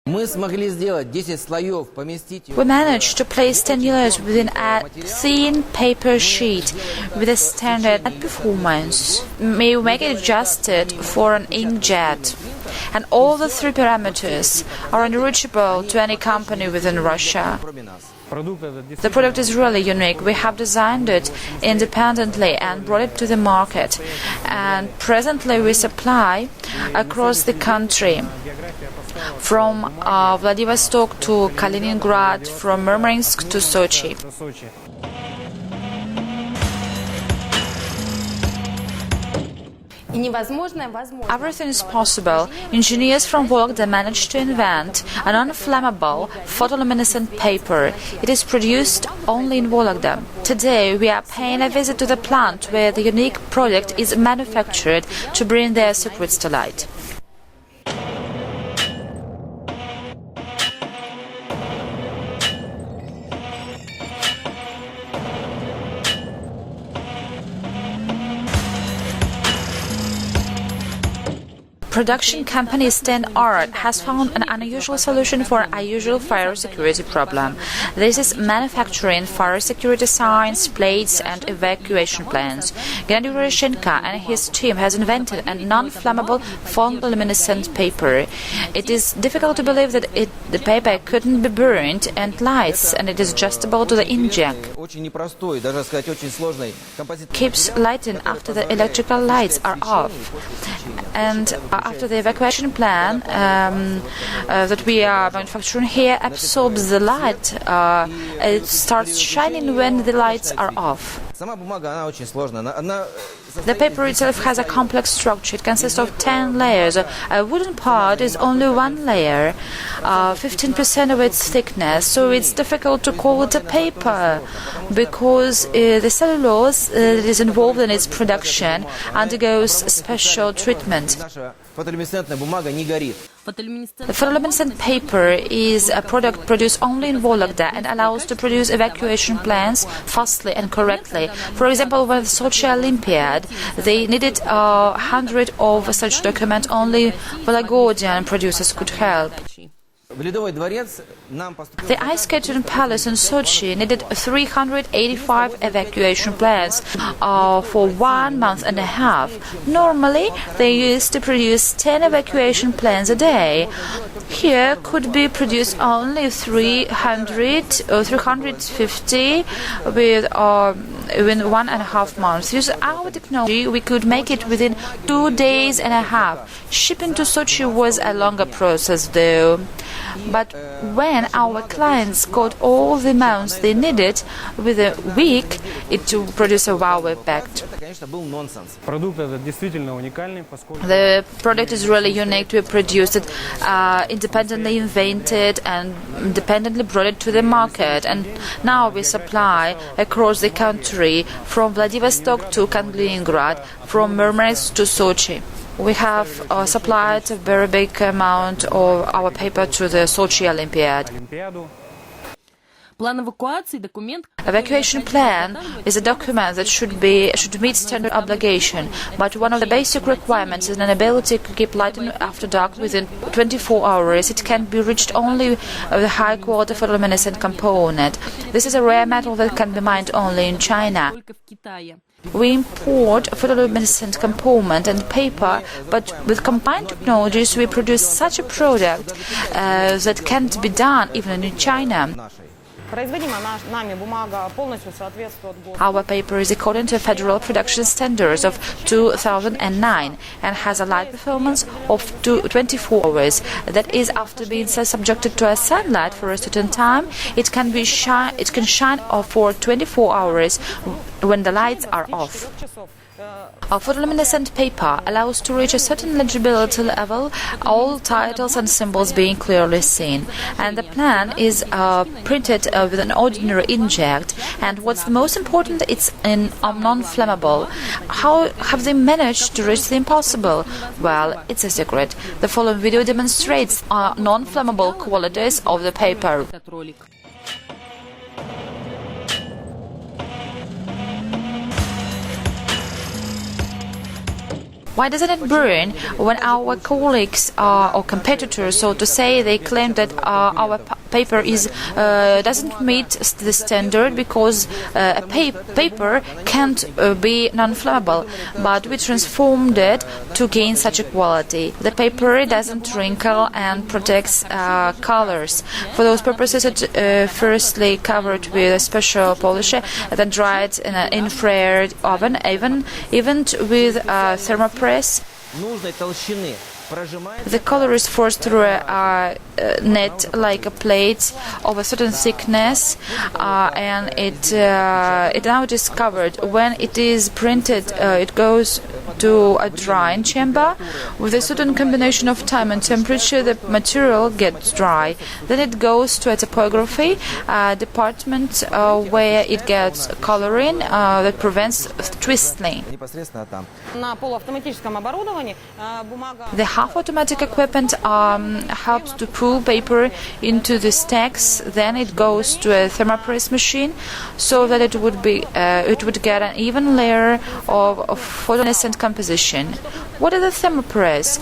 We managed to place 10 layers within a thin paper sheet with a standard performance. We make it adjusted for an inkjet. And all the three parameters are unreachable to any company within Russia. The product is really unique. We have designed it independently and brought it to the market. And presently we supply across the country, from Vladivostok to Kaliningrad, from Murmansk to Sochi. Everything is possible. Engineers from Vologda managed to invent a non-flammable photoluminescent paper. It is produced only in Vologda. Today we are paying a visit to the plant where the unique product is manufactured to bring their secrets to light. Production company Sten Art has found an unusual solution for an unusual fire security problem. This is manufacturing fire security signs, plates and evacuation plans. Gennady Urashenko and his team has invented a non-flammable photoluminescent paper. It is difficult to believe that the paper couldn't be burned and lights, and it is adjustable to the inkjet. Keeps lighting after the electrical lights are off. And after the evacuation plan that we are manufacturing here absorbs the light, it starts shining when the lights are off. The paper itself has a complex structure. It consists of 10 layers. A wooden part is only one layer, 15% of its thickness, so it's difficult to call it a paper because the cellulose that is involved in its production undergoes special treatment. The photoluminescent paper is a product produced only in Vologda and allows to produce evacuation plans fastly and correctly. For example, when the Sochi Olympiad, they needed 100 of such documents. Only Vologdian producers could help. The ice skating palace in Sochi needed 385 evacuation plans for 1 month and a half. Normally, they used to produce 10 evacuation plans a day. Here could be produced only 300 or 350 within 1.5 months. Using our technology, we could make it within 2 days and a half. Shipping to Sochi was a longer process, though. But when our clients got all the amounts they needed with a week, it to produce a wow effect. The product is really unique. We produced it independently, invented and independently brought it to the market, and now we supply across the country from Vladivostok to Kaliningrad, from Murmansk to Sochi. We have supplied a very big amount of our paper to the Sochi Olympiad. Evacuation plan is a document that should meet standard obligation, but one of the basic requirements is an ability to keep lighting after dark within 24 hours. It can be reached only with a high-quality photoluminescent component. This is a rare metal that can be mined only in China. We import photoluminescent component and paper, but with combined technologies we produce such a product that can't be done even in China. Our paper is according to federal production standards of 2009 and has a light performance of 24 hours. That is, after being subjected to a sunlight for a certain time, it can shine for 24 hours when the lights are off. Our photoluminescent paper allows to reach a certain legibility level, all titles and symbols being clearly seen. And the plan is printed with an ordinary inkjet. And what's the most important, it's non-flammable. How have they managed to reach the impossible? Well, it's a secret. The following video demonstrates non-flammable qualities of the paper. Why doesn't it burn? When our colleagues or competitors, so to say, they claim that our paper doesn't meet the standard because a paper can't be non-flammable, but we transformed it to gain such a quality. The paper doesn't wrinkle and protects colors. For those purposes, it firstly covered with a special polisher, then dried in an infrared oven, even with thermopress. The color is forced through a net like a plate of a certain thickness, and it now is covered. When it is printed, it goes to a drying chamber. With a certain combination of time and temperature, the material gets dry. Then it goes to a typography department where it gets coloring that prevents twisting. The half-automatic equipment helps to pull paper into the stacks. Then it goes to a thermopress machine, so that it would get an even layer of photoluminescent composition. What is a thermopress?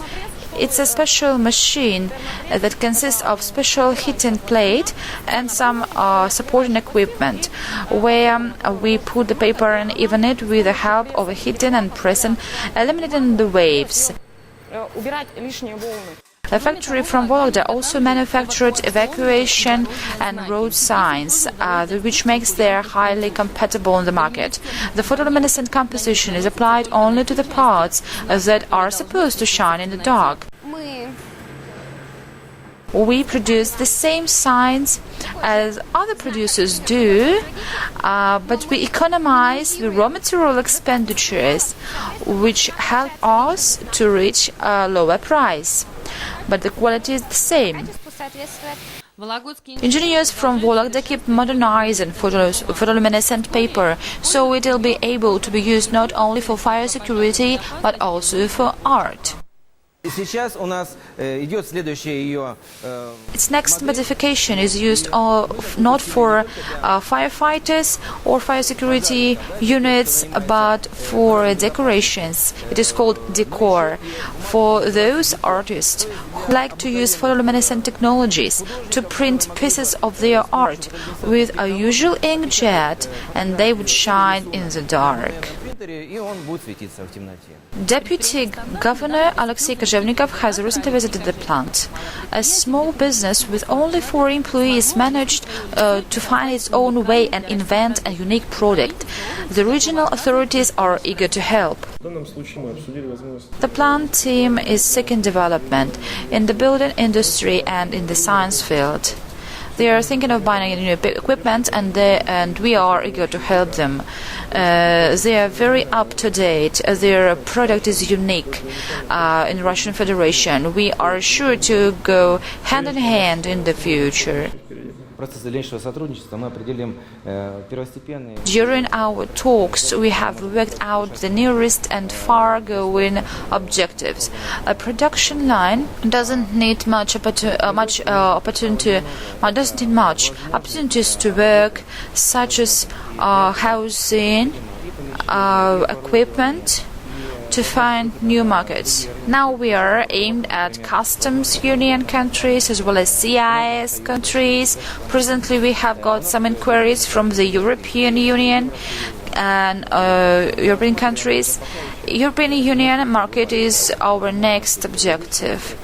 It's a special machine that consists of special heating plate and some supporting equipment, where we put the paper and even it with the help of heating and pressing, eliminating the waves. A factory from Vologda also manufactured evacuation and road signs, which makes them highly compatible in the market. The photoluminescent composition is applied only to the parts that are supposed to shine in the dark. We produce the same signs as other producers do, but we economize the raw material expenditures, which help us to reach a lower price. But the quality is the same. Engineers from Vologda keep modernizing photoluminescent paper, so it will be able to be used not only for fire security, but also for art. Its next modification is used not for firefighters or fire security units, but for decorations. It is called decor. For those artists who like to use photoluminescent technologies to print pieces of their art with a usual inkjet, and they would shine in the dark. Deputy Governor Alexei Kozhevnikov has recently visited the plant. A small business with only 4 employees managed to find its own way and invent a unique product. The regional authorities are eager to help. The plant team is seeking development in the building industry and in the science field. They are thinking of buying new equipment, and we are eager to help them. They are very up to date. Their product is unique in Russian Federation. We are sure to go hand in hand in the future. During our talks, we have worked out the nearest and far-going objectives. A production line doesn't need much opportunities to work, such as housing, equipment, to find new markets. Now we are aimed at customs union countries as well as CIS countries. Presently we have got some inquiries from the European Union and European countries. European Union market is our next objective.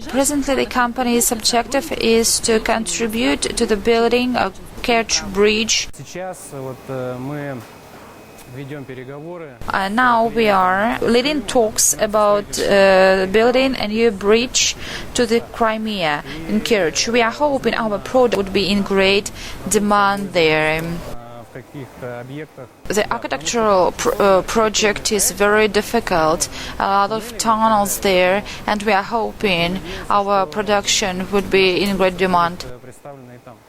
Presently the company's objective is to contribute to the building of Kerch Bridge. Now we are leading talks about building a new bridge to the Crimea in Kerch. We are hoping our product would be in great demand there. The architectural project is very difficult, a lot of tunnels there, and we are hoping our production would be in great demand.